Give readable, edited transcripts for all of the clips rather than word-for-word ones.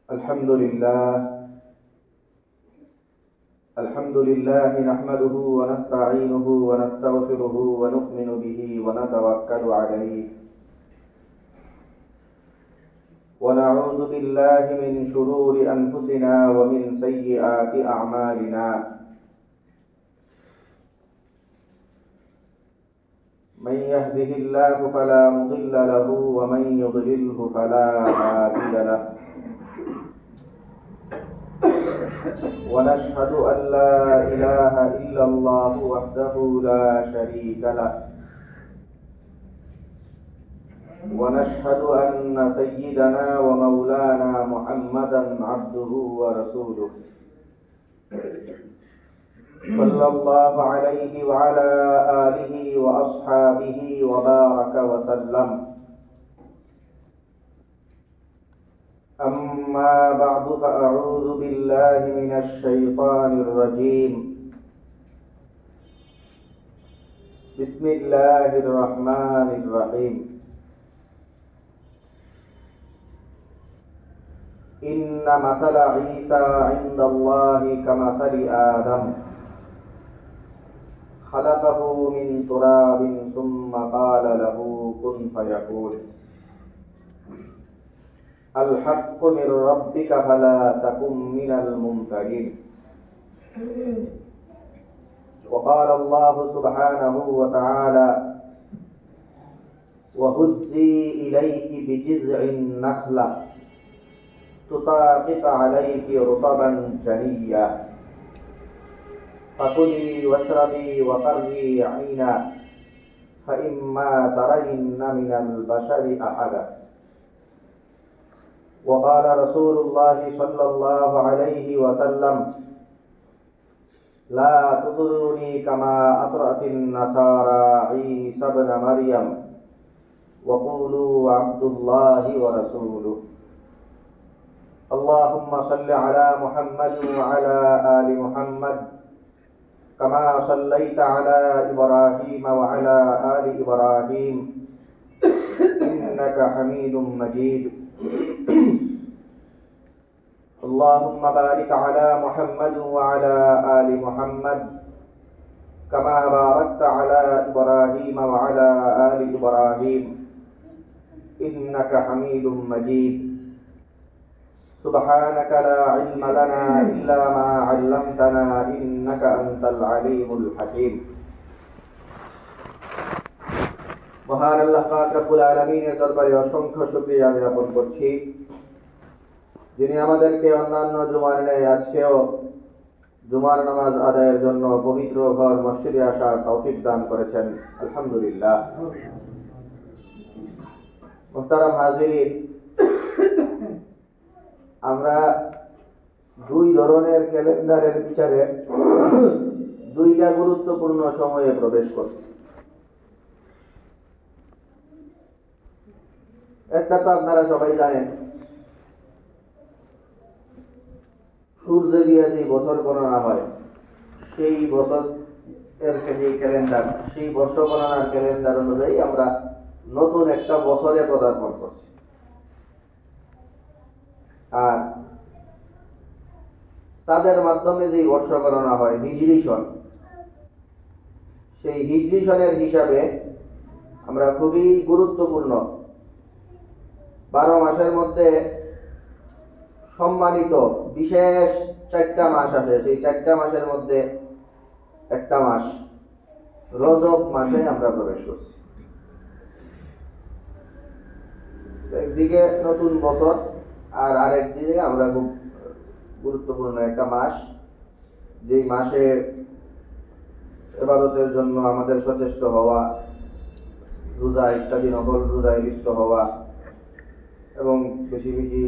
الحمد لله الحمد لله نحمده ونستعينه ونستغفره ونؤمن به ونتوكل عليه ونعوذ بالله من شرور أنفسنا ومن سيئات أعمالنا من يهده الله فلا مضل له ومن يضلله فلا هادي له ونشهد أن لا إله إلا الله وحده لا شريك له ونشهد أن سيدنا ومولانا محمدا عبده ورسوله صلى الله عليه وعلى آله وأصحابه وبارك وسلم. أما بعد فأعوذ بالله من الشيطان الرجيم. بسم الله الرحمن الرحيم. إن مثل عيسى عند الله كمثل آدم خلقه من تراب ثم قال له كن فيكون. الحق من ربك فلا تكن من الممترين. وقال الله سبحانه وتعالى وهزي إليك بجذع النخلة تساقط عليك رطبا جنيا فكلي واشربي وقري عينا فإما ترين من البشر أحدا. وقال رسول الله صلى الله عليه وسلم لا تطروني كما أطرأت النصارى عيسى ابن مريم وقولوا عبد الله ورسوله. اللهم صل على محمد وعلى آل محمد كما صليت على إبراهيم وعلى آل إبراهيم إنك حميد مجيد. اللهم بارك على محمد وعلى آل محمد كما باركت على إبراهيم وعلى آل إبراهيم إنك حميد مجيد. سبحانك لا علم لنا إلا ما علمتنا إنك أنت العليم الحكيم. মহান আল্লাহ পাক রব্বুল আলামিনের দরবারে অসংখ্য শুকরিয়া জ্ঞাপন করছি, যিনি আমাদেরকে অন্যান্য জুমার ন্যায় আজকেও জুমার নামাজ আদায়ের জন্য পবিত্র ঘর মসজিদে আসার তৌফিক দান করেছেন। আলহামদুলিল্লাহ। মুহতারাম হাজিরিন, আমরা দুই ধরনের ক্যালেন্ডারের বিচারে দুইটা গুরুত্বপূর্ণ সময়ে প্রবেশ করছি। একটা তো আপনারা সবাই জানেন, সূর্য দিয়ে যে বছর গণনা হয় সেই বছর এর যে ক্যালেন্ডার, সেই বর্ষ গণনার ক্যালেন্ডার অনুযায়ী আমরা নতুন একটা বছরে পদার্পণ করছি। আর তাদের মাধ্যমে যে বর্ষ গণনা হয় হিজরি সন, সেই হিজরি সনের হিসাবে আমরা খুবই গুরুত্বপূর্ণ 12 মাসের মধ্যে সম্মানিত বিশেষ 4টা মাস আছে। সেই 4টা মাসের মধ্যে একটা মাস রজব মাসে আমরা প্রবেশ করছি। একদিকে নতুন বছর আর আরেকদিকে আমরা খুব গুরুত্বপূর্ণ একটা মাস, যেই মাসে ইবাদতের জন্য আমাদের সচেষ্ট হওয়া, রোজা ইত্যাদি নফল রোজায় লিপ্ত হওয়া এবং বেশি বেশি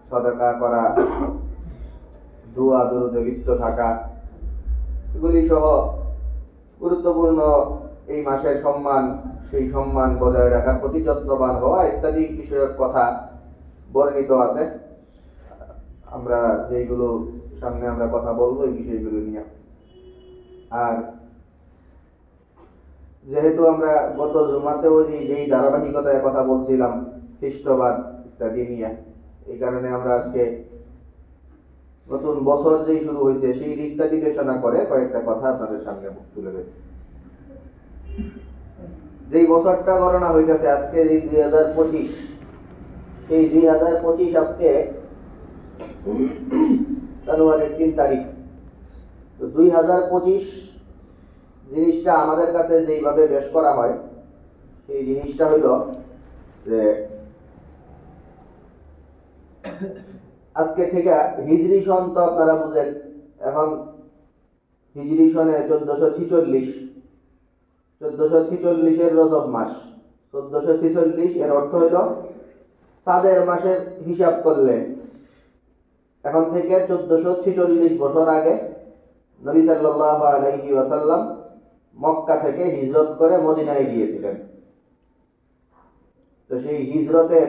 সাদাকা করা, দোয়া দরুদে লিপ্ত থাকা, এগুলি সহ গুরুত্বপূর্ণ এই মাসের সম্মান, সেই সম্মান বজায় রাখার প্রতি যত্নবান হওয়া ইত্যাদি বিষয়ক কথা বর্ণিত আছে। আমরা যেগুলো সামনে আমরা কথা বলবো এই বিষয়গুলো নিয়ে। আর যেহেতু আমরা গত জুমাতেও যেই ধারাবাহিকতায় কথা বলছিলাম খ্রিস্টবাদ ইত্যাদি নিয়ে, এই কারণে আমরা আজকে নতুন বছর যেই শুরু হয়েছে সেই দিকটা বিবেচনা করে কয়েকটা কথা আপনাদের সামনে তুলে ধরি। যেই বছরটা গণনা হইতেছে আজকে এই 2025, সেই 2025 আজকে জানুয়ারির 3 তারিখ। তো 2025 জিনিসটা আমাদের কাছে যেইভাবে বেশ করা হয় সেই জিনিসটা হইল যে আজকে থেকে হিজরি সন তো আপনারা বুঝেন, এখন হিজরি সনে 1446 এর রজব মাস 1446 এর অর্থ হইল চাঁদের মাসের হিসাব করলে এখন থেকে 1446 বছর আগে নবী সাল্লাল্লাহু আলাইহি ওয়াসাল্লাম মক্কা থেকে হিজরত করে মদিনায় গিয়েছিলেন। তো সেই হিজরতের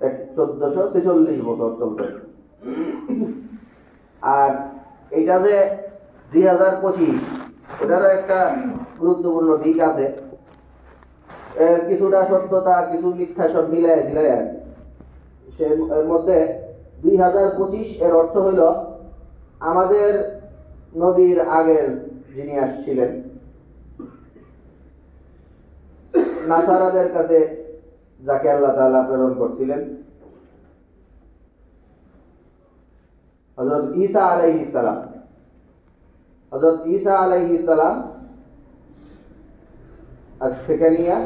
1446 বছর চলতে, আর এইটা যে 2025 ওটারও একটা গুরুত্বপূর্ণ দিক আছে। এর কিছুটা সত্যতা কিছু মিথ্যা সব মিলাই দিলাই আর সে এর মধ্যে 2025 এর অর্থ হইল আমাদের নবীর আগের যিনি আসছিলেন নাসারাদের কাছে, যাকে আল্লাহ তাআলা প্রেরণ করছিলেন, হযরত ঈসা আলাইহিস সালাম। হযরত ঈসা আলাইহিস সালাম আজ থেকে নিয়ে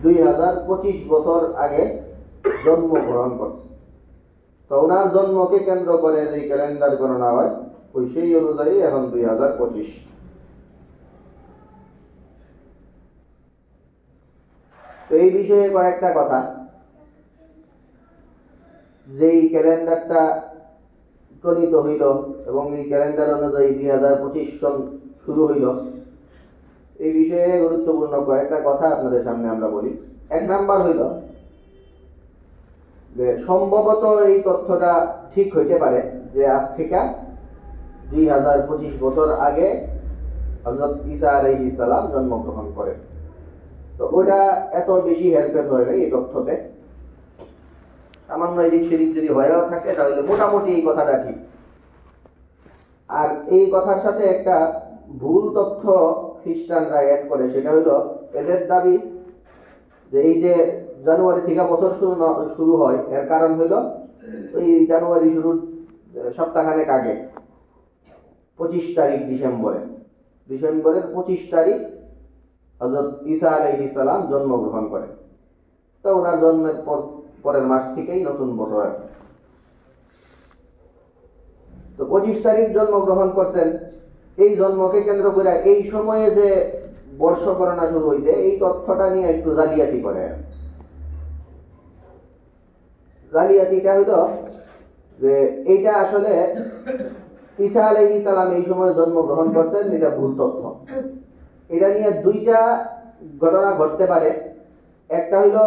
2025 বছর আগে জন্মগ্রহণ করছে। তো ওনার জন্মকে কেন্দ্র করে যে ক্যালেন্ডার গণনা হয় ওই সেই অনুযায়ী এখন 2025। তো এই বিষয়ে কয়েকটা কথা, যেই ক্যালেন্ডারটা প্রণীত হইল এবং এই ক্যালেন্ডার অনুযায়ী 2025 সন শুরু হইল, এই বিষয়ে গুরুত্বপূর্ণ কয়েকটা কথা আপনাদের সামনে আমরা বলি। এক নাম্বার হইল যে সম্ভবত এই তথ্যটা ঠিক হইতে পারে যে আজ থেকে 2025 বছর আগে হযরত ঈসা আলাইহিস সালাম জন্মগ্রহণ করেন। তো ওটা এত বেশি হেরফের হয় না এই তথ্যতে, সামান্য এদিক সেদিক যদি হয়েও থাকে তাহলে মোটামুটি এই কথাটা ঠিক। আর এই কথার সাথে একটা ভুল তথ্য খ্রিস্টানরা অ্যাড করে, সেটা হলো এদের দাবি যে এই যে জানুয়ারি থেকে বছর শুরু হয় এর কারণ হইল ওই জানুয়ারি শুরুর সপ্তাহখানেক আগে 25 তারিখ ডিসেম্বরের 25 তারিখ হযরত ঈসা আলাইহিস সালাম জন্মগ্রহণ করেন। তো ওনার জন্মের পরের মাস থেকেই নতুন বছর। তো 25 তারিখ জন্মগ্রহণ করছেন, এই জন্মকে কেন্দ্র করে এই সময়ে যে বর্ষ গণনা শুরু হয়েছে এই তথ্যটা নিয়ে একটু জালিয়াতি করে। জালিয়াতিটা হইল যে এইটা আসলে ঈসা আলাইহিস সালাম এই সময় জন্মগ্রহণ করছেন, এটা ভুল তথ্য। এটা নিয়ে দুইটা ঘটনা ঘটতে পারে। একটা হইল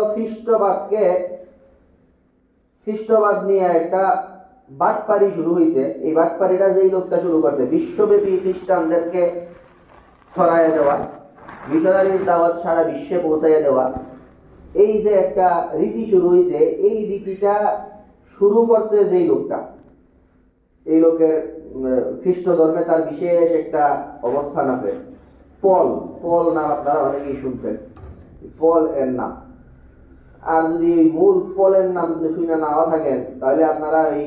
খ্রিস্টবাদ নিয়ে একটা বাটপারি শুরু হয়েছে। এই বাটপারিটা যেই লোকটা শুরু করছে বিশ্বব্যাপী খ্রিস্টানদেরকে ছড়াইয়া দেওয়া, মিশনারির দাওয়াত সারা বিশ্বে পৌঁছাইয়া দেওয়া, এই যে একটা রীতি শুরু হয়েছে, এই রীতিটা শুরু করছে যেই লোকটা, এই লোকের খ্রিস্ট ধর্মে তার বিশেষ একটা অবস্থান আছে। পল নাম আপনারা অনেকেই শুনছেন, পল এর নাম। আর যদি মূল পলের নাম শুনে নাও থাকেন তাহলে আপনারা এই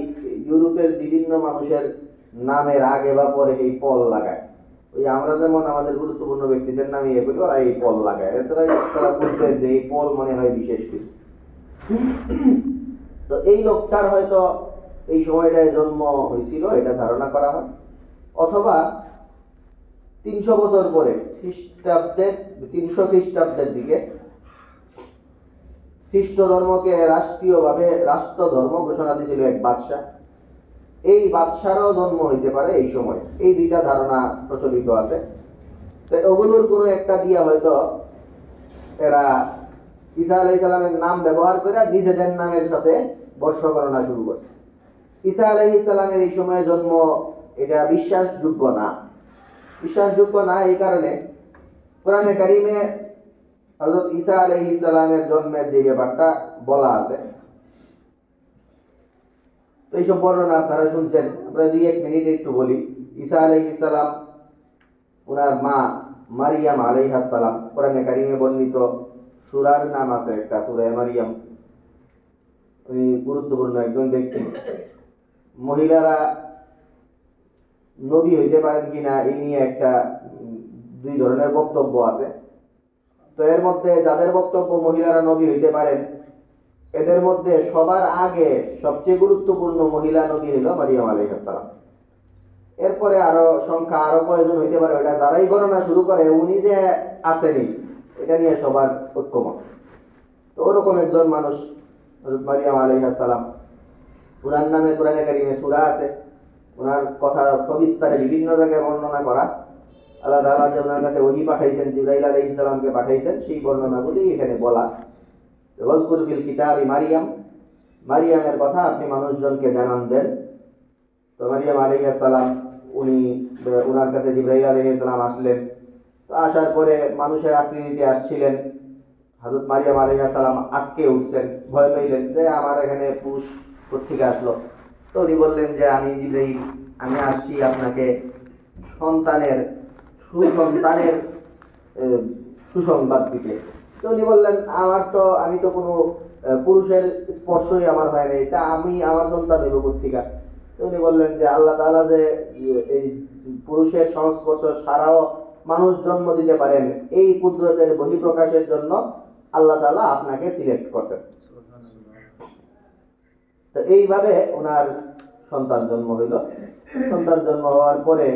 ইউরোপের বিভিন্ন মানুষের নামের আগে বা পরে এই পল লাগায়। ওই আমরা যেমন আমাদের গুরুত্বপূর্ণ ব্যক্তিদের নামে ইয়ে করি, ওরা এই পল লাগায়। তারা বুঝবেন যে এই পল মনে হয় বিশেষ কিছু। তো এই লোকটার হয়তো এই সময়টায় জন্ম হয়েছিল এটা ধারণা করা হয়, অথবা 300 বছর পরে 300 খ্রিস্টাব্দের দিকে খ্রিস্ট ধর্মকে রাষ্ট্রীয়ভাবে রাষ্ট্র ধর্ম ঘোষণা দিয়েছিল এক বাদশাহ। এই বাদশারও জন্ম হইতে পারে এই সময়। এই দুইটা ধারণা প্রচলিত আছে। তো ওগুলোর কোনো একটা দিয়া হয়তো এরা ঈসা আলাইহিস সালামের নাম ব্যবহার করে নিজেদের নামের সাথে বর্ষ গণনা শুরু করছে। ঈসা আলাইহিস সালামের এই সময়ে জন্ম এটা বিশ্বাসযোগ্য না। এই কারণে কোরআনে কারিমে হযরত ঈসা আলাইহিস সালামের জন্মের যে ব্যাপারটা বলা আছে, এইসব বর্ণনা আপনারা শুনছেন। আমরা 2-1 মিনিট একটু বলি। ঈসা আলাইহিস সালাম, ওনার মা মারিয়াম আলাইহিস সালাম, কোরআনে কারিমে বর্ণিত সূরার নাম আছে একটা, সূরা মারিয়াম। উনি গুরুত্বপূর্ণ একজন ব্যক্তি। মহিলারা নবী হইতে পারেন কিনা এই নিয়ে একটা 2 ধরনের বক্তব্য আছে। তো এর মধ্যে যাদের বক্তব্য মহিলারা নবী হইতে পারেন, এদের মধ্যে সবার আগে সবচেয়ে গুরুত্বপূর্ণ মহিলা নবী হইল মারিয়াম আলাইহিস সালাম। এরপরে আরো সংখ্যা আরো কয়জন হইতে পারে, ওটা যারাই গণনা শুরু করে উনি যে আসেনি এটা নিয়ে সবার ঐক্যমত। তো ওরকম একজন মানুষ হযরত মারিয়াম আলাইহিস সালাম। ওনার নামে কোরআনে কারিমে সূরা আছে, ওনার কথা সবিস্তারে বিভিন্ন জায়গায় বর্ণনা করা। আল্লাহ তাআলা যে ওনার কাছে ওহী পাঠাইছেন, জিবরাইল আলাইহিস সালামকে পাঠাইছেন, সেই বর্ণনাগুলি এখানে বলা। ওয়াজকুর ফিল কিতাবি মারিয়াম, মারিয়ামের কথা আপনি মানুষজনকে জানান দেন। তো মারিয়াম আলাইহিস সালাম, উনি ওনার কাছে জিবরাইল আলাইহিস সালাম আসলেন। তো আসার পরে মানুষের আকৃতিতে আসছিলেন। হযরত মারিয়াম আলাইহিস সালাম আটকে উঠছেন, ভয় পাইলেন যে আমার এখানে পুরুষ কোত্থেকে আসলো। তো উনি বললেন যে আমি জিবরাইল, আমি আসছি আপনাকে সন্তানের সুসন্তানের সুসংবাদ দিতে। তো উনি বললেন আমি তো কোনো পুরুষের স্পর্শই আমার হয় নাই, তা আমি আমার সন্তান হইব কোত্থেকে। তো উনি বললেন যে আল্লাহ তাআলা যে এই পুরুষের সংস্পর্শ ছাড়াও মানুষ জন্ম দিতে পারেন, এই কুদরতের বহিঃপ্রকাশের জন্য আল্লাহ তাআলা আপনাকে সিলেক্ট করছেন। তো এইভাবে ওনার সন্তান জন্ম হইল। সন্তান জন্ম হওয়ার পরে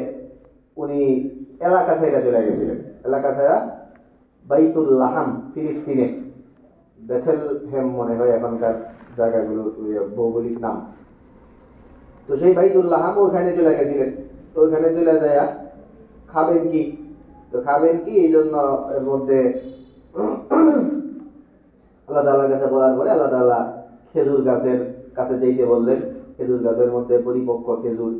উনি এলাকা ছেড়ে চলে গেছিলেন। এলাকা ছেড়ে বাইতুল লাহাম, ফিলিস্তিনে, বেথেলহেম মনে হয় এখনকার জায়গাগুলো ভৌগোলিক নাম। তো সেই বাইতুল লাহাম ওখানে চলে গেছিলেন। তো ওখানে চলে যায় খাবেন কি, তো খাবেন কি এই জন্য এর মধ্যে আল্লাহ তাআলার কাছে বলার পরে আল্লাহ তাআলা খেজুর গাছের কাছে যেতে বললেন। খেজুর গাছের মধ্যে পরিপক্ক খেজুর,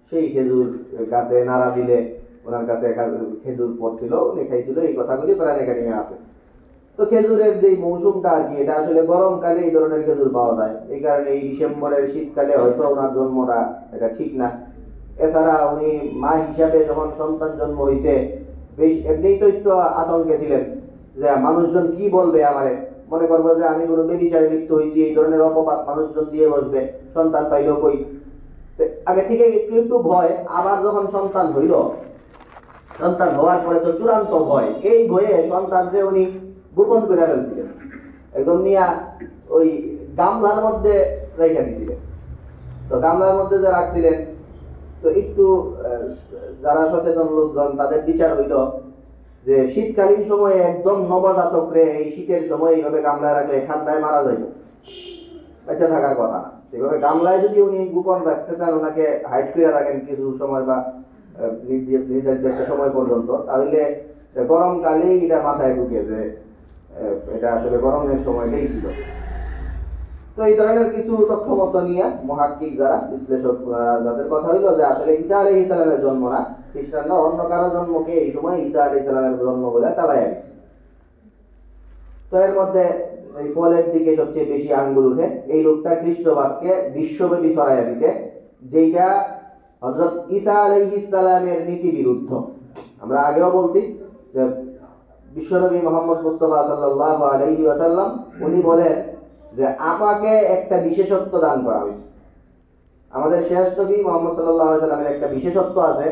সেই খেজুর গাছে নাড়া দিলে ওনার কাছে খেজুর পড়ছিল, উনি খাইছিল। এই কথাগুলি কোরআনে কারিমে আছে। তো খেজুরের যে মৌসুমটা আর কি, এটা আসলে গরমকালে এই ধরনের খেজুর পাওয়া যায়, এই কারণে এই ডিসেম্বরের শীতকালে হয়তো ওনার জন্মটা এটা ঠিক না। এছাড়া উনি মা হিসাবে যখন সন্তান জন্ম হয়েছে, বেশ এমনিই তো একটু আতঙ্কে ছিলেন যে মানুষজন কি বলবে আমারে, মনে করবো যে আমি কোনো বেবিচারে লিপ্ত হয়েছি, এই ধরনের অপবাদ মানুষজন দিয়ে বসবে, সন্তান পাইলো কই। আগে থেকে একটু একটু ভয়। আবার যখন সন্তান হইল, সন্তান হওয়ার পরে তো চূড়ান্ত ভয়। এই ভয়ে সন্তানকে উনি গোপন করে ফেলছিলেন, একদম নিয়া ওই গামলার মধ্যে রেখে দিয়েছিলেন। তো গামলার মধ্যে যে রাখছিলেন, তো একটু যারা সচেতন লোকজন তাদের বিচার হইল যে শীতকালীন সময়ে একদম নবজাতক রে এই শীতের সময় এইভাবে গামলায় রাখলে ঠান্ডায় মারা যাবে, বেঁচে থাকার কথা না। সেইভাবে গামলায় যদি উনি গোপন রাখতে চান, ওনাকে হাইড করে রাখেন কিছু সময় বা নির্ধারিত একটা সময় পর্যন্ত, তাহলে গরমকালেই এটা মাথায় ঢুকে যে এটা আসলে গরমের সময়টাই ছিল। তো এই ধরনের কিছু তথ্য মত নিয়ে মুহাক্কিক যারা বিশ্লেষক যাদের কথা হইল যে আসলে ঈসা আলাইহিস সালামের জন্ম না, খ্রিস্টানরা অন্য কারো জন্মকে এই সময় ঈসা আলাইহিস সালামের জন্ম বলে চালায় গেছে। তো এর মধ্যে এই ফলের দিকে সবচেয়ে বেশি আঙ্গুল উঠে এই লোকটা খ্রিস্টবাদকে বিশ্বব্যাপী ছড়াইয়া দিছে, যেটা হযরত ঈসা আলাইহিস সালামের নীতি বিরুদ্ধ। আমরা আগেও বলছি যে বিশ্বনবী মুহাম্মদ মুস্তাফা সাল্লাল্লাহু আলাইহি ওয়াসাল্লাম উনি বলেন যে আমাকে একটা বিশেষত্ব দান করা হয়েছে। আমাদের শেষ নবী মুহাম্মদ সাল্লাল্লাহু আলাইহি ওয়াসাল্লামের একটা বিশেষত্ব আছে,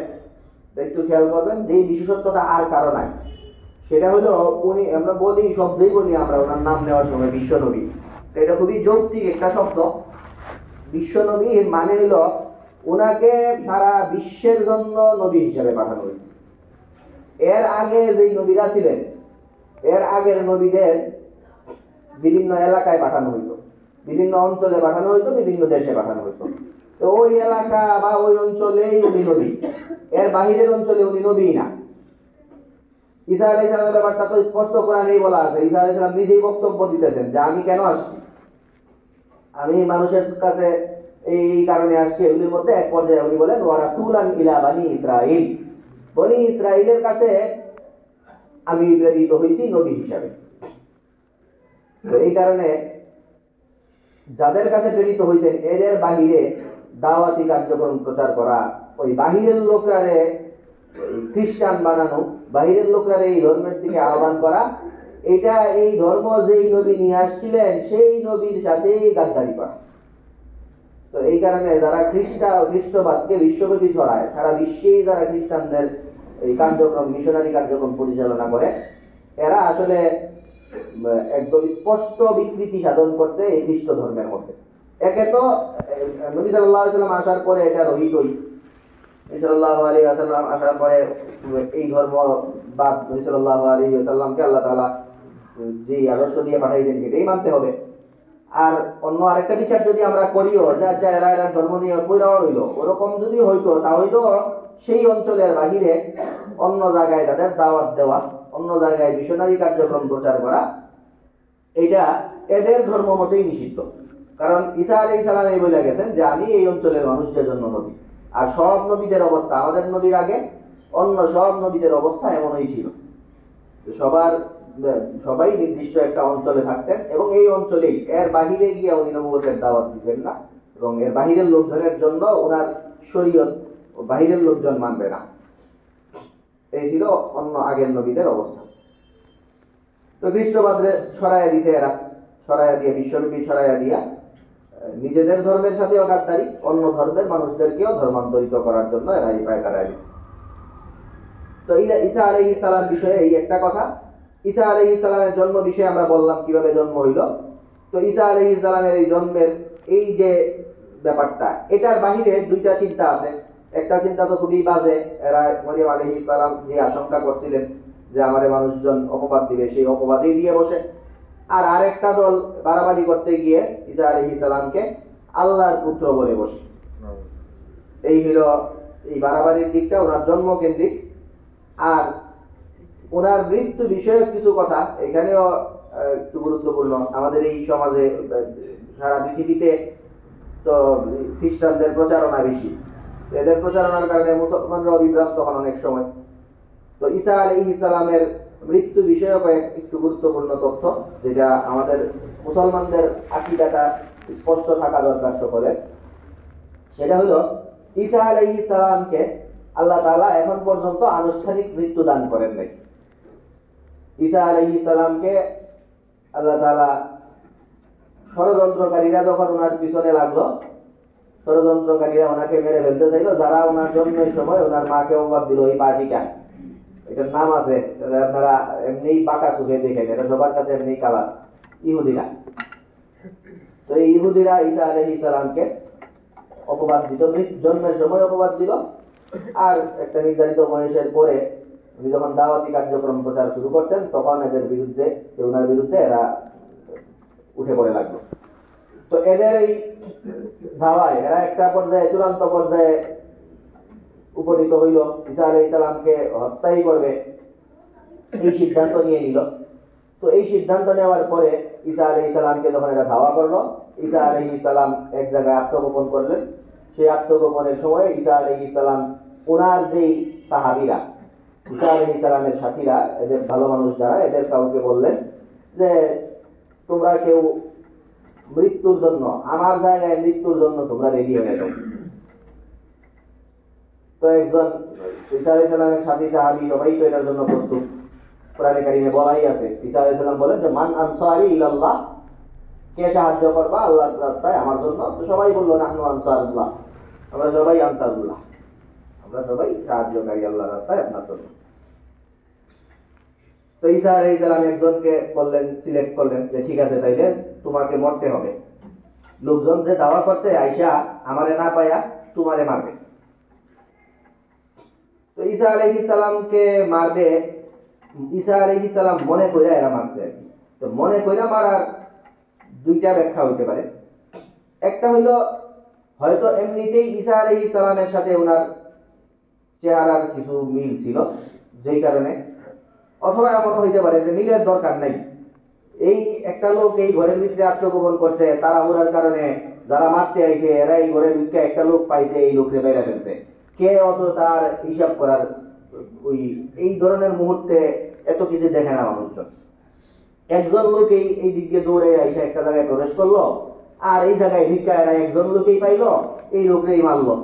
একটু খেয়াল করবেন যে এই বিশেষত্বটা আর কারো নাই। সেটা হলো উনি, আমরা বলি শব্দই বলি আমরা ওনার নাম নেওয়ার সময় বিশ্বনবী, এটা খুবই যৌক্তিক একটা শব্দ। বিশ্বনবী এর মানে হলো ওনাকে সারা বিশ্বের জন্য নবী হিসেবে পাঠানো হয়েছে। এর আগে যেই নবীরা ছিলেন, এর আগের নবীদের বিভিন্ন এলাকায় পাঠানো হইতো, বিভিন্ন অঞ্চলে পাঠানো হইতো, বিভিন্ন দেশে পাঠানো হইতো। তো ওই এলাকা বা ওই অঞ্চলেই উনি নবী, এর বাহিরের অঞ্চলে উনি নবী না। ঈসা আলাইহিস সালামের ব্যাপারটা তো স্পষ্ট কোরআনেই বলা আছে। ঈসা আলাইহিস সালাম নিজেই বক্তব্য দিতেছেন যে আমি কেন আসছি, আমি মানুষের কাছে এই কারণে আসছি। এগুলির মধ্যে এক পর্যায়ে উনি বলেন ওয়া রাসূলান ইলা বানি ইসরাঈল, বনি ইসরাঈলের কাছে আমি প্রেরিত হয়েছি নবী হিসাবে। তো এই কারণে যাদের কাছে প্রেরিত হয়েছেন এদের বাহিরে দাওয়াতি কার্যক্রম প্রচার করা, ওই বাহিরের লোকরারে খ্রিস্টান বানানো, বাহিরের লোকরারে এই ধর্মের দিকে আহ্বান করা, এটা এই ধর্ম যেই নবী নিয়ে আসছিলেন সেই নবীর সাথে গাদ্দারি করা। তো এই কারণে যারা খ্রিস্টবাদকে বিশ্বব্যাপী ছড়ায়, সারা বিশ্বেই যারা খ্রিস্টানদের এই কার্যক্রম, মিশনারি কার্যক্রম পরিচালনা করে, এরা আসলে একদম স্পষ্ট বিকৃতি সাধন করছে এই খ্রিস্ট ধর্মের মধ্যে। একে তো নবী সাল্লাল্লাহু আলাইহি ওয়াসাল্লাম আসার পরে এটা রহিতই, নবী সাল্লাল্লাহু আলাইহি ওয়াসাল্লাম আসার পরে এই ধর্ম বা নবী সাল্লাল্লাহু আলাইহি ওয়াসাল্লামকে আল্লাহ তাআলা যে আদর্শ দিয়ে পাঠাইছেন এটাই মানতে হবে। আর অন্য আরেকটা বিচার যদি আমরা করিও যে আচ্ছা এরা ধর্ম নিয়ে পয়রা রইল, ওরকম যদি হইতো তাহলে সেই অঞ্চলের বাহিরে অন্য জায়গায় তাদের দাওয়াত দেওয়া, অন্য জায়গায় মিশনারি কার্যক্রম প্রচার করা, এটা এদের ধর্ম মতেই নিষিদ্ধ। কারণ ঈসা আলাইহিস সালাম এই বলে গেছেন যে আমি এই অঞ্চলের মানুষদের জন্য নবী। আর সব নবীদের অবস্থা, আমাদের নবীর আগে অন্য সব নবীদের অবস্থা এমনই ছিল, সবাই নির্দিষ্ট একটা অঞ্চলে থাকতেন এবং এই অঞ্চলেই, এর বাহিরে গিয়ে উনি নবুয়তের দাওয়াত দিবেন না এবং এর বাহিরের লোকজনের জন্য ওনার শরীয়ত বাহিরের লোকজন মানবে না। এই ছিল অন্য আগের নবীদের অবস্থা। তো খ্রিস্টবাদে ছড়াইয়া দিছে এরা, ছড়াইয়া দিয়ে বিশ্বব্যাপী ছড়াইয়া দিয়া নিজেদের ধর্মের সাথেও গাদ্দারি, অন্য ধর্মের মানুষদেরকেও ধর্মান্তরিত করার জন্য এরা এই পায় দাঁড়ায়। তো ঈসা আলাইহিস সালাম বিষয়ে এই একটা কথা। ঈসা আলাইহিস সালামের জন্ম বিষয়ে আমরা বললাম কিভাবে জন্ম হইল। তো ঈসা আলাইহিস সালামের এই জন্মের এই যে ব্যাপারটা, এটার বাহিরে দুইটা চিন্তা আছে। একটা চিন্তা তো খুবই বাজে, এরা মরিয়ম আলাইহিস সালাম যে আশঙ্কা করছিলেন যে আমাদের মানুষজন অপবাদ দিবে, সেই অপবাদেই দিয়ে বসে। আর আরেকটা দল বাড়াবাড়ি করতে গিয়ে ঈসা আলাইহিস সালামকে আল্লাহর পুত্র বলে বসে। এই হলো এই বাড়াবাড়ির দিকটা, ওনার জন্ম কেন্দ্রিক। আর ওনার মৃত্যু বিষয়ক কিছু কথা এখানেও একটু গুরুত্বপূর্ণ। আমাদের এই সমাজে, সারা পৃথিবীতে তো খ্রিস্টানদের প্রচারণা বেশি, এদের প্রচারণার কারণে মুসলমানরা বিভ্রান্ত হন অনেক সময়। তো ঈসা আলাইহিস সালামের মৃত্যু বিষয়ক একটু গুরুত্বপূর্ণ তথ্য, যেটা আমাদের মুসলমানদের আকীদাটা স্পষ্ট থাকা দরকার সকলের। সেটা হলো ঈসা আলাইহিস সালামকে আল্লাহ তাআলা এখন পর্যন্ত আনুষ্ঠানিক মৃত্যু দান করেন নাই। ঈসা আলাইহিস সালামকে আল্লাহ তাআলা, ষড়যন্ত্রকারীরা যখন ওনার পিছনে লাগলো, ষড়যন্ত্রকারীরা ওনাকে মেরে ফেলতে চাইলো, যারা ওনার জন্মের সময় ওনার মাকে অবাদ দিল, এই পার্টিটা, এটার নাম আছে, আপনারা এমনি বাঁকা চোখে দেখেন, এটা সবার কাছে এমনি কালার, ইহুদিরা। তো এই ইহুদিরা ঈসা আলাইহিস সালামকে অপবাদ দিত, জন্মের সময় অপবাদ দিল। আর একটা নির্ধারিত বয়সের পরে উনি যখন দাওয়াতি কার্যক্রম প্রচার শুরু করছেন, তখন এদের বিরুদ্ধে, ওনার বিরুদ্ধে এরা উঠে পড়ে লাগলো। তো এদের এই ধাওয়ায় এরা একটা পর্যায়ে, চূড়ান্ত পর্যায়ে উপনীত হইল, ঈসা আলাইহিস সালামকে হত্যাই করবে এই সিদ্ধান্ত নিয়ে নিল। তো এই সিদ্ধান্ত নেওয়ার পরে ঈসা আলাইহিস সালামকে যখন এরা ধাওয়া করলো, ঈসা আলাইহিস সালাম এক জায়গায় আত্মগোপন করলেন। সেই আত্মগোপনের সময় ঈসা আলাইহিস সালাম ওনার যেই সাহাবীরা, ঈসা আলাইহিস সালামের সাথীরা, এদের ভালো মানুষ যারা, এদের কাউকে বললেন যে তোমরা কেউ মৃত্যুর জন্য, আমার জায়গায় মৃত্যুর জন্য তোমরা রেডি হয়ে যাও। তো একজন ঈসা আলাইহিস সালামের সাথী সাহাবী সবাই তো এটার জন্য প্রস্তুত। কোরআনে কারিমে বলাই আছে, ঈসা আলাইহিস সালাম বলেন যে মান আনসারি ইলাল্লাহ, কে সাহায্য করবা আল্লাহর রাস্তায় আমার জন্য? তো সবাই বলল নাহনু আনসারুল্লাহ, আমরা সবাই আনসারুল্লাহ, আমরা সবাই সাহায্যকারী আল্লাহর রাস্তায় আপনার জন্য। তো ঈসা আলাইহিস সালাম একজনকে বললেন, সিলেক্ট করলেন যে ঠিক আছে তাইলে তোমাকে মরতে হবে। লোকজন যে দাওয়া করছে আইসা আমারে না পায়া তোমারে মারবে। তো ঈসা আলাইহিস সালামকে মারবে, ঈসা আলাইহিস সালাম মনে কইরা এরা মারছে। তো মনে কইরা মারার দুইটা ব্যাখ্যা হইতে পারে। একটা হইল হয়তো এমনিতেই ঈসা আলাইহিস সালামের সাথে ওনার চেহারার কিছু মিল ছিল যেই কারণে, অথবা এমন হইতে পারে যে মিলের দরকার নাই, এই একটা লোক এই ঘরের ভিতরে আত্মগোপন করছে, তারা ওনার কারণে যারা মারতে আইছে এরা এই ঘরের ভিতরে একটা লোক পাইছে, এই লোককে মেরে ফেলছে, কে অত তার হিসাব করার, ওই এই ধরনের মুহূর্তে এত কিছু দেখে না মানুষজন। একজন লোক এই দিক দিয়ে দৌড়ে আইসা একটা জায়গায় প্রবেশ করলো, আর এই জায়গায় ভিক্ষা এরা একজন লোকেই পাইলো, এই লোককেই মারলো,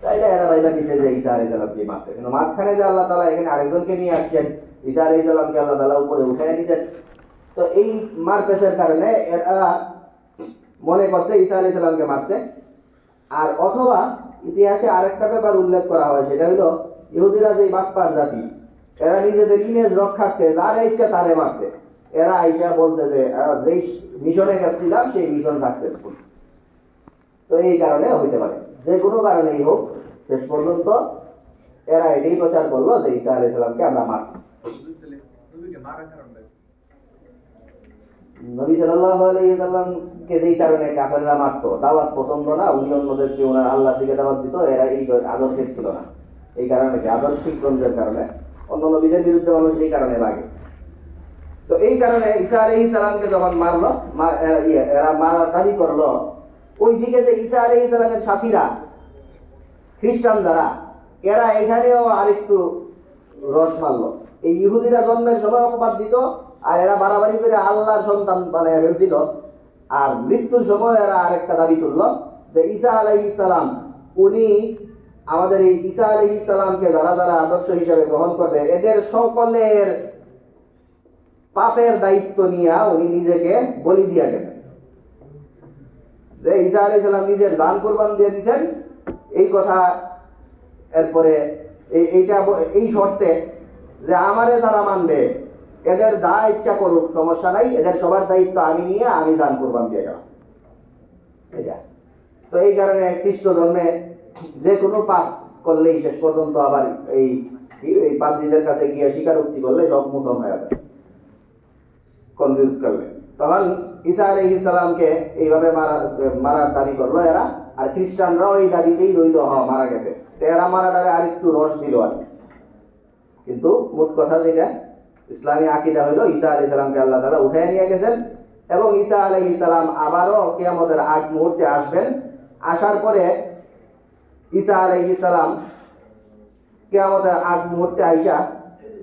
তাইলে এরা ভাইবা নিচে যে ঈসা আলাইহিস সালামকে মারছে। কিন্তু মাঝখানে যে আল্লাহ তাআলা এখানে আরেকজনকে নিয়ে আসছেন, ঈসা আলাইহিস সালামকে আল্লাহ তাআলা উপরে উঠায় নিয়েছেন। তো এই মারপেচের কারণে এরা মনে করছে ঈসা আলাইহিস সালামকে মারছে। আর অথবা ইতিহাসে আরেকটা ব্যাপার উল্লেখ করা হয়, সেটা হলো ইহুদিরা যে বাটপার জাতি, এরা নিজেদের ইমেজ রক্ষার্থে যারা ইচ্ছা তারে মারছে। এরা আইসা বলছে যে যেই মিশনে গেছিলাম সেই মিশন সাকসেসফুল। তো এই কারণে হইতে পারে, যে কোনো কারণেই হোক, শেষ পর্যন্ত এরা এটাই প্রচার করলো যে ঈসা আলাইহিস সালামকে আমরা মারছি। নবী সাল্লাল্লাহু আলাইহি ওয়াসাল্লামকে যেই কারণে কাফেররা মারতো, দাওয়াত পছন্দ না, উনি অন্যদেরকে ওনার আল্লাহর দিকে দাওয়াত দিত, এরা এই আদর্শের ছিল না। এই কারণে কি আদর্শিক দ্বন্দ্বের কারণে অন্য নবীদের বিরুদ্ধে মানুষ এই কারণে লাগে। তো এই কারণে ঈসা আলাইহিস সালামকে যখন মারলো, এরা মারার দাবি করলো, ওই দিকে যে ঈসা আলাইহিস সালামের সাথীরা খ্রিস্টান যারা, এরা এখানেও আরেকটু রস মারলো। এই ইহুদিরা জন্মের সময় অপবাদ দিত, আর এরা বাড়াবাড়ি করে আল্লাহর সন্তান বানিয়ে ফেলছিল। আর মৃত্যুর সময় এরা আরেকটা দাবি তুললো যে ঈসা আলাইহিস সালাম, উনি আমাদের এই ঈসা আলাইহিস সালামকে যারা যারা আদর্শ হিসেবে গ্রহণ করবে, এদের সকলের পাপের দায়িত্ব নিয়ে উনি নিজেকে বলি দিয়া গেছেন। যে ঈসা আলাইহিস সালাম নিজের জান কুরবান দিয়ে দিয়েছেন, এই কথা। এরপরে এই শর্তে যে আমারে যারা মানবে, এদের যা ইচ্ছা করুক সমস্যা নাই, এদের সবার দায়িত্ব আমি নিয়ে আমি জান কুরবান দিয়ে গেলাম। তো এই কারণে খ্রিস্ট ধর্মে যে কোনো পাপ করলেই শেষ পর্যন্ত আবার এই পাদ্রীদের কাছে গিয়ে স্বীকারোক্তি করলে সব মোচন হয়ে যায়, কনফিউজ করলে। তখন ঈসা আলাইহিস সালামকে এইভাবে মারার দাবি করলো এরা। আর খ্রিস্টানরাও এই দাবিতেই রইল, মারা গেছে। তো এরা মারাটারে আর একটু রস দিল আর। কিন্তু মোট কথা যেটা ইসলামী আকীদা হইল, ঈসা আলাইহিস সালামকে আল্লাহ তাআলা উঠায় নিয়ে গেছেন, এবং ঈসা আলাইহিস সালাম আবারও কিয়ামতের আগ মুহূর্তে আসবেন। আসার পরে ঈসা আলাইহিস সালাম কিয়ামতের আগ মুহূর্তে আইসা,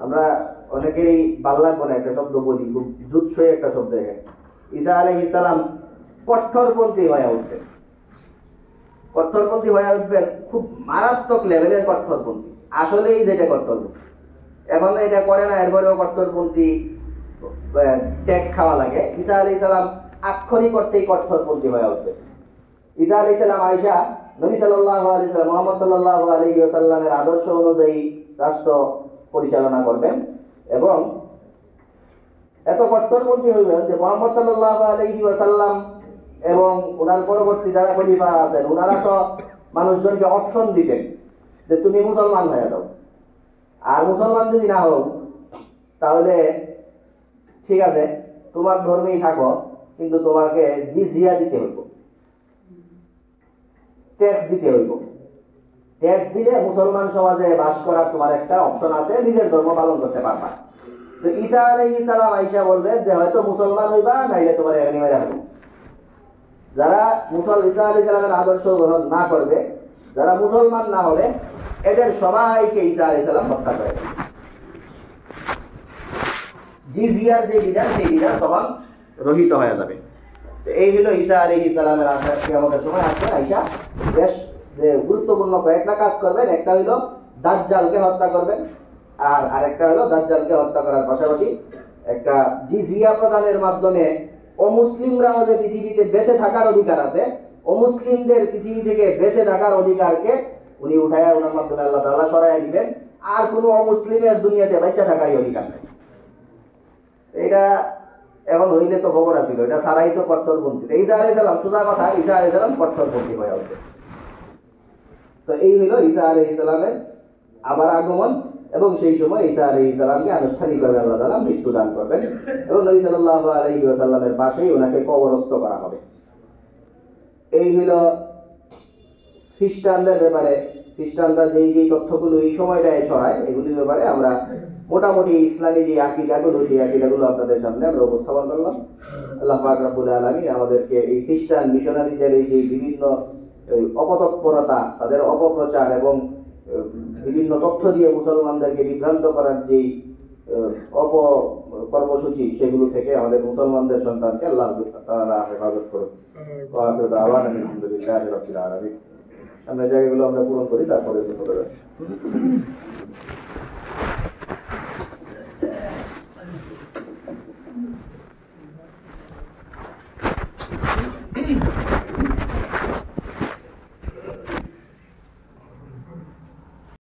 আমরা অনেকেরই ভাল লাগবে না একটা শব্দ বলি, খুব জুৎসই একটা শব্দ এখানে। ঈসা আলাইহিস সালাম কঠোরপন্থী হয়ে উঠবেন। কঠোরপন্থী হয়ে উঠবেন, খুব মারাত্মক লেভেলের কঠোরপন্থী। আসলেই যেটা কঠোরপন্থী, এখন এটা করে না, এরপরেও কঠোরপন্থী ট্যাগ খাওয়া লাগে। ঈসা আলাইহিস সালাম আক্ষরিক অর্থেই কঠোরপন্থী হয়ে উঠবে। ঈসা আলাইহিস সালাম আয়েশা নবী সাল্লাল্লাহু আলাইহি ওয়াসাল্লাম, মুহাম্মদ সাল্লাল্লাহু আলাইহি ওয়াসাল্লামের আদর্শ অনুযায়ী রাষ্ট্র পরিচালনা করবেন, এবং এত কঠোরপন্থী হইবেন যে মুহাম্মদ সাল্লাল্লাহু আলাইহি ওয়াসাল্লাম এবং ওনার পরবর্তী যারা খলিফা আছেন, ওনারা তো মানুষজনকে অপশন দিতেন যে তুমি মুসলমান হয়ে যাও, আর মুসলমান যদি না হও তাহলে ঠিক আছে তোমার ধর্মেই থাকো, কিন্তু তোমাকে জিজিয়া দিতে হইব, ট্যাক্স দিতে হইব। ট্যাক্স দিলে মুসলমান সমাজে বাস করার তোমার একটা অপশন আছে, নিজের ধর্ম পালন করতে পারবা। তো ঈসা আলাইহিস সালাম আয়েশা বলবেন যে হয়তো মুসলমান হইবা, নাইলে তোমার এখানে মেরে ফেলবো। যারা ঈসা আলাইহিস সালামের আদর্শ গ্রহণ না করবে, যারা মুসলমান না হবে, এদের সবাইকে ঈসা আলাইহিস সালাম হত্যা করে। জিজিয়ার যে বিধান, সেই বিধান তখন রহিত হয়ে যাবে। এই হলো ঈসা আলাইহিস সালামের আসার কিয়ামতের সময় আসবে আয়েশা বেশ যে গুরুত্বপূর্ণ কয়েকটা কাজ করবেন। একটা হলো দাজ্জালকে হত্যা করবেন, আর আরেকটা হলো দাজ্জালকে হত্যা করার পাশাপাশি একটা জিজিয়া প্রদানের মাধ্যমে অমুসলিমরাও যে পৃথিবীতে বেঁচে থাকার অধিকার আছে, অমুসলিমদের পৃথিবী থেকে বেঁচে থাকার অধিকারকে উনি উঠায় ওনার মাধ্যমে আল্লাহ তাআলা সরাইয়া দিবেন। আর কোনো অমুসলিমের দুনিয়াতে বেঁচে থাকারই অধিকার নেই। এটা এখন হইলে তো খবর আছিল, এটা সারাই তো কঠোরপন্থী। ঈসা আলাইহিস সালাম, সোজা কথা, ঈসা আলাইহিস সালাম কঠোরপন্থী হয়ে উঠবে। তো এই হলো ঈসা আলাইহিস সালামের আবার আগমন, এবং সেই সময় ঈসা আলাইহিস সালামকে আনুষ্ঠানিকভাবে আল্লাহ তাআলা মৃত্যু দান করবেন, এবং নবী সাল্লাল্লাহু আলাইহি ওয়াসাল্লামের পাশেই ওনাকে কবরস্থ করা হবে। এই হলো খ্রিস্টানদের ব্যাপারে। খ্রিস্টানরা যেই তথ্যগুলো এই সময়টায় ছড়ায়, এগুলির ব্যাপারে আমরা মোটামুটি ইসলামী যে আকীদাগুলো, সেই আকীদাগুলো আপনাদের সামনে আমরা উপস্থাপন করলাম। আল্লাহ পাক রব্বুল আলামিন আমাদেরকে এই খ্রিস্টান মিশনারিদের এই যে বিভিন্ন অপতৎপরতা, তাদের অপপ্রচার এবং বিভিন্ন তথ্য দিয়ে মুসলমানদেরকে বিভ্রান্ত করার যেই কর্মসূচি সেগুলো থেকে আমাদের মুসলমানদের সন্তানকে আল্লাহ তাআলা হেফাজত করুন। আলহামদুলিল্লাহ রাব্বিল আলামিন। আমরা জায়গাগুলো আমরা পূরণ করি, তারপরে